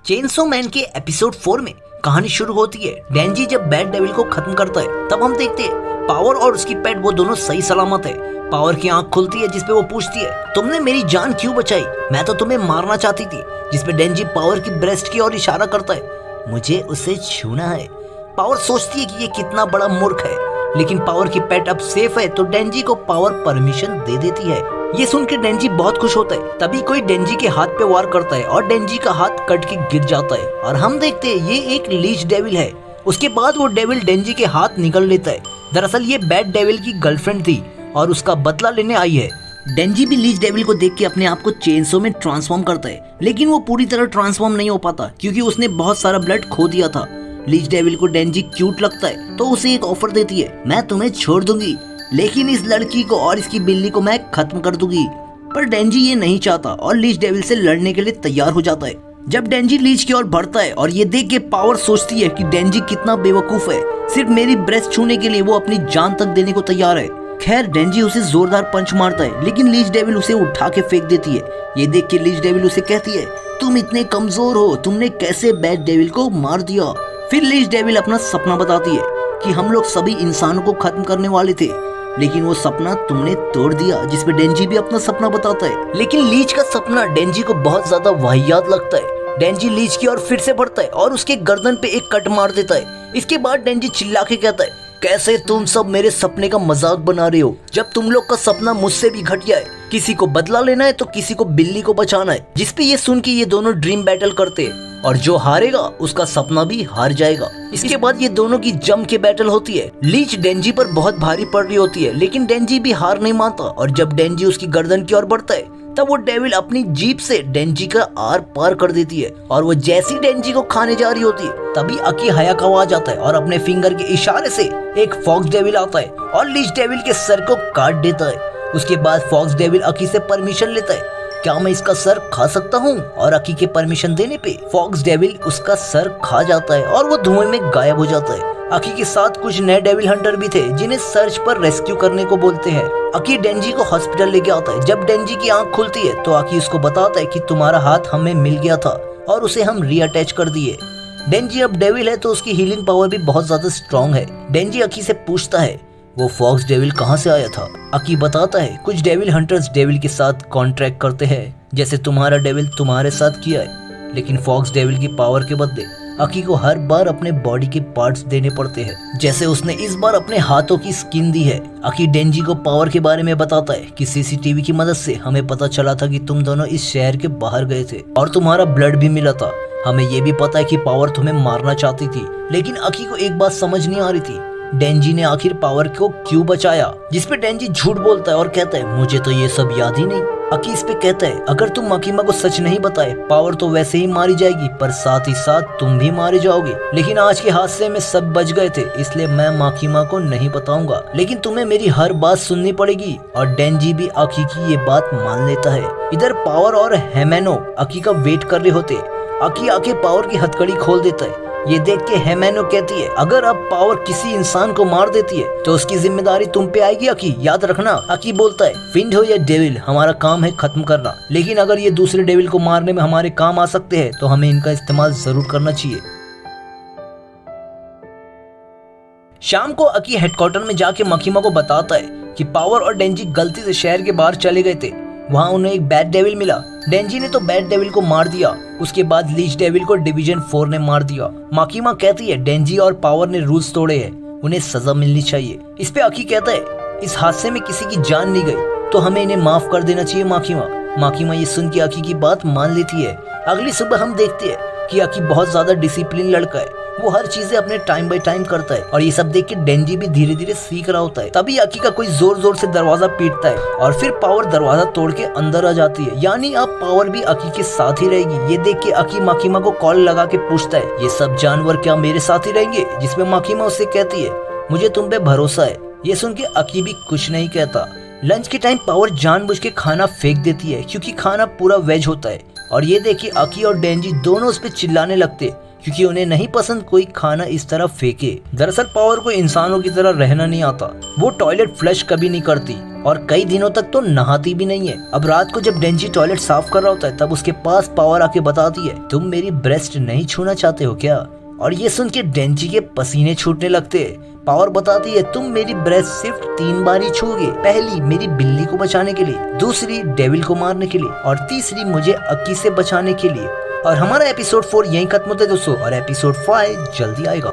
Chainsaw man के episode 4 में कहानी शुरू होती है। डेंजी जब बैड डेविल को खत्म करता है तब हम देखते हैं पावर और उसकी पेट वो दोनों सही सलामत है। पावर की आंख खुलती है जिसपे वो पूछती है, तुमने मेरी जान क्यों बचाई? मैं तो तुम्हें मारना चाहती थी। जिसपे डेंजी पावर की ब्रेस्ट की ओर इशारा करता है, मुझे उसे छूना है। पावर सोचती है कि ये कितना बड़ा मूर्ख है, लेकिन पावर की पेट अब सेफ है तो डेंजी को पावर परमिशन दे देती है। ये सुनकर डेंजी बहुत खुश होता है। तभी कोई डेंजी के हाथ पे वार करता है और डेंजी का हाथ कट के गिर जाता है और हम देखते हैं ये एक लीच डेविल है। उसके बाद वो डेविल डेंजी के हाथ निकल लेता है। दरअसल ये बैड डेविल की गर्लफ्रेंड थी और उसका बदला लेने आई है। डेंजी भी लीच डेविल को देख के अपने आप को चेनसो में ट्रांसफॉर्म करता है, लेकिन वो पूरी तरह ट्रांसफॉर्म नहीं हो पाता क्योंकि उसने बहुत सारा ब्लड खो दिया था। लीच डेविल को डेंजी क्यूट लगता है तो उसे एक ऑफर देती है, मैं तुम्हें छोड़ दूंगी लेकिन इस लड़की को और इसकी बिल्ली को मैं खत्म कर दूंगी। पर डेंजी ये नहीं चाहता और लीच डेविल से लड़ने के लिए तैयार हो जाता है। जब डेंजी लीच की ओर बढ़ता है और ये देख के पावर सोचती है कि डेंजी कितना बेवकूफ है, सिर्फ मेरी ब्रेस्ट छूने के लिए वो अपनी जान तक देने को तैयार है। खैर डेंजी उसे जोरदार पंच मारता है लेकिन लीच डेविल उसे उठा के फेंक देती है। ये देख के लीच डेविल उसे कहती है, तुम इतने कमजोर हो, तुमने कैसे बैड डेविल को मार दिया? फिर लीच डेविल अपना सपना बताती है कि हम लोग सभी इंसानों को खत्म करने वाले थे, लेकिन वो सपना तुमने तोड़ दिया। जिसपे डेंजी भी अपना सपना बताता है, लेकिन लीच का सपना डेंजी को बहुत ज्यादा वाहियात लगता है। डेंजी लीच की ओर फिर से बढ़ता है और उसके गर्दन पे एक कट मार देता है। इसके बाद डेंजी चिल्ला के कहता है, कैसे तुम सब मेरे सपने का मजाक बना रहे हो, जब तुम लोग का सपना मुझसे भी घटिया है। किसी को बदला लेना है तो किसी को बिल्ली को बचाना है। जिसपे ये सुन के ये दोनों ड्रीम बैटल करते हैं और जो हारेगा उसका सपना भी हार जाएगा। इसके बाद ये दोनों की जम के बैटल होती है। लीच डेंजी पर बहुत भारी पड़ रही होती है लेकिन डेंजी भी हार नहीं मानता और जब डेंजी उसकी गर्दन की ओर बढ़ता है तब वो डेविल अपनी जीभ से डेंजी का आर पार कर देती है और वो जैसी डेंजी को खाने जा रही होती है तभी अकी हायाकावा आ जाता है और अपने फिंगर के इशारे से एक फॉक्स डेविल आता है और लीच डेविल के सर को काट देता है। उसके बाद फॉक्स डेविल अकी से परमिशन लेता है, क्या मैं इसका सर खा सकता हूँ? और अकी के परमिशन देने पे फॉक्स डेविल उसका सर खा जाता है और वो धुएं में गायब हो जाता है। अकी के साथ कुछ नए डेविल हंटर भी थे जिन्हें सर्च पर रेस्क्यू करने को बोलते हैं। अकी डेंजी को हॉस्पिटल लेके आता है। जब डेंजी की आंख खुलती है तो अकी उसको बताता है कि तुम्हारा हाथ हमें मिल गया था और उसे हम रीअटैच कर दिए। डेंजी अब डेविल है तो उसकी हीलिंग पावर भी बहुत ज्यादा स्ट्रॉन्ग है। डेंजी अकी से पूछता है वो फॉक्स डेविल कहाँ से आया था? अकी बताता है कुछ डेविल हंटर्स डेविल के साथ कॉन्ट्रैक्ट करते हैं जैसे तुम्हारा डेविल तुम्हारे साथ किया है, लेकिन फॉक्स डेविल की पावर के बदले अकी को हर बार अपने बॉडी के पार्ट्स देने पड़ते हैं, जैसे उसने इस बार अपने हाथों की स्किन दी है। अकी डेंजी को पावर के बारे में बताता है कि सीसीटीवी की मदद से हमें पता चला था कि तुम दोनों इस शहर के बाहर गए थे और तुम्हारा ब्लड भी मिला था। हमें ये भी पता है कि पावर तुम्हें मारना चाहती थी, लेकिन अकी को एक बात समझ नहीं आ रही थी, डेंजी ने आखिर पावर को क्यों बचाया? जिसपे डेंजी झूठ बोलता है और कहता है मुझे तो ये सब याद ही नहीं। अकी इस पे कहता है अगर तुम माकीमा को सच नहीं बताए पावर तो वैसे ही मारी जाएगी, पर साथ ही साथ तुम भी मारे जाओगे। लेकिन आज के हादसे में सब बच गए थे इसलिए मैं माकीमा को नहीं बताऊंगा, लेकिन तुम्हें मेरी हर बात सुननी पड़ेगी। और डेंजी भी अकी की ये बात मान लेता है। इधर पावर और हेमेनो अकी का वेट कर रहे होते। अकी आके पावर की हथकड़ी खोल देता है। ये देख के हेमेनो कहती है अगर अब पावर किसी इंसान को मार देती है तो उसकी जिम्मेदारी तुम पे आएगी अकी, याद रखना। अकी बोलता है फिंड हो या डेविल हमारा काम है खत्म करना, लेकिन अगर ये दूसरे डेविल को मारने में हमारे काम आ सकते हैं तो हमें इनका इस्तेमाल जरूर करना चाहिए। शाम को अकी हेडक्वार्टर में जाके माकीमा को बताता है कि पावर और डेंजी गलती से शहर के बाहर चले गए थे। वहाँ उन्हें एक बैड डेविल मिला। डेंजी ने तो बैड डेविल को मार दिया, उसके बाद लीच डेविल को डिवीजन 4 ने मार दिया। माकीमा कहती है डेंजी और पावर ने रूल्स तोड़े हैं, उन्हें सजा मिलनी चाहिए। इस पे अकी कहता है इस हादसे में किसी की जान नहीं गई तो हमें इन्हें माफ कर देना चाहिए माकीमा। माकीमा ये सुन के अकी की बात मान लेती है। अगली सुबह हम देखते हैं कि अकी बहुत ज्यादा डिसिप्लिन लड़का है, वो हर चीजें अपने टाइम बाय टाइम करता है और ये सब देख के डेंजी भी धीरे धीरे सीख रहा होता है। तभी अकी का कोई जोर जोर से दरवाजा पीटता है और फिर पावर दरवाजा तोड़ के अंदर आ जाती है, यानी अब पावर भी अकी के साथ ही रहेगी। ये देख के अकी माकीमा को कॉल लगा के पूछता है ये सब जानवर क्या मेरे साथ ही रहेंगे? जिसमें माकीमा उससे कहती है मुझे तुम पे भरोसा है। ये सुन के अकी भी कुछ नहीं कहता। लंच के टाइम पावर जानबूझ के खाना फेंक देती है क्योंकि खाना पूरा वेज होता है और ये देख के अकी और डेंजी दोनों उस पे चिल्लाने लगते क्योंकि उन्हें नहीं पसंद कोई खाना इस तरह फेंके। दरअसल पावर को इंसानों की तरह रहना नहीं आता, वो टॉयलेट फ्लश कभी नहीं करती और कई दिनों तक तो नहाती भी नहीं है। अब रात को जब डेंजी टॉयलेट साफ कर रहा होता है तब उसके पास पावर आके बताती है, तुम मेरी ब्रेस्ट नहीं छूना चाहते हो क्या? और ये सुन के डेंजी के पसीने छूटने लगते हैं। पावर बताती है, तुम मेरी ब्रेस्ट सिर्फ 3 बार ही छूओगे। पहली मेरी बिल्ली को बचाने के लिए, दूसरी डेविल को मारने के लिए और तीसरी मुझे अक्की से बचाने के लिए। और हमारा एपिसोड 4 यहीं खत्म होता है दोस्तों, और एपिसोड 5 जल्दी आएगा।